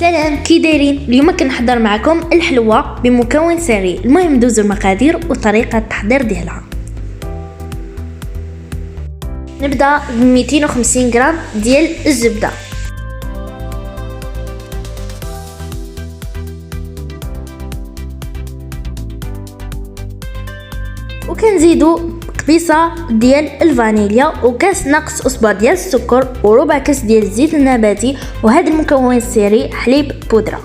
سلام، كي دايرين؟ اليوم كنحضر معكم الحلوى بمكون سري. المهم ندوزو المقادير وطريقه التحضير ديالها. نبدا ب 250 غرام ديال الزبده، وكنزيدو قبيصه ديال الفانيليا وكاس ناقص اصبع ديال السكر وربع كاس ديال الزيت النباتي، وهذا المكون السري حليب بودره.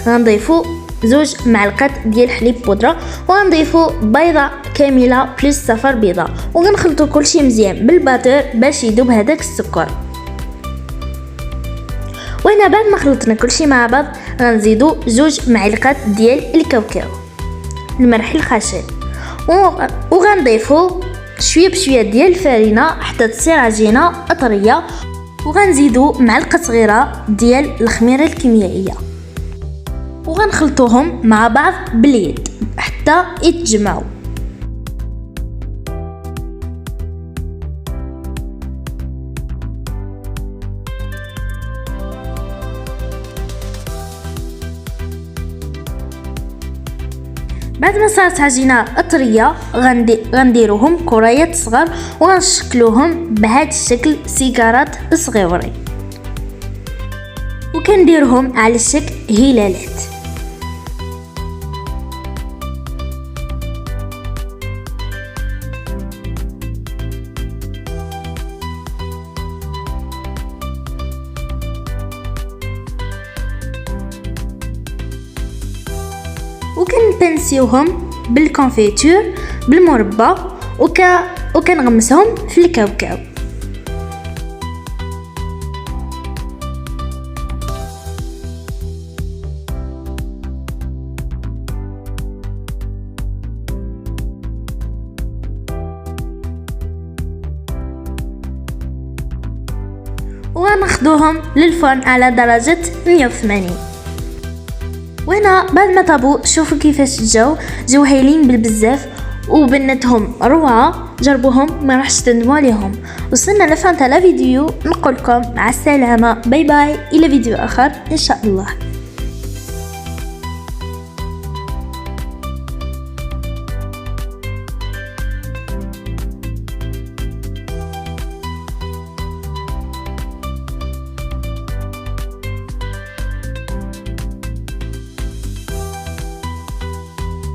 غنضيفو 2 معلقات ديال حليب بودره، وغنضيفو بيضه كامله بلس صفر بيضه، وغنخلطو كلشي مزيان بالباتور باش يذوب هذاك السكر. وهنا بعد ما خلطنا كلشي مع بعض غنزيدو 2 معلقات ديال الكاوكاو المرح الخشن، وغنضيفو شويه بشويه ديال الفرينه حتى تصير عجينه طريه، وغنزيدو معلقه صغيره ديال الخميره الكيميائيه، وغنخلطوهم مع بعض باليد حتى يتجمعوا. بعد ما صارت عجينه طريه غنديروهم كريات صغار وغنشكلوهم بهذا الشكل سيجارات صغيورين، وكنديرهم على الشكل هلالات. وكنبنسيوهم بالكونفيتور بالمربى وكنغمسهم في الكاوكاو. وناخذوهم للفرن على درجة 180. وهنا بعد ما طابوا شوفوا كيفاش جاو هايلين بالبزاف وبنتهم روعه. جربوهم ما راحش تندموا عليهم. وصلنا لفان تاع الفيديو، نقول لكم مع السلامه، باي باي، الى فيديو اخر ان شاء الله.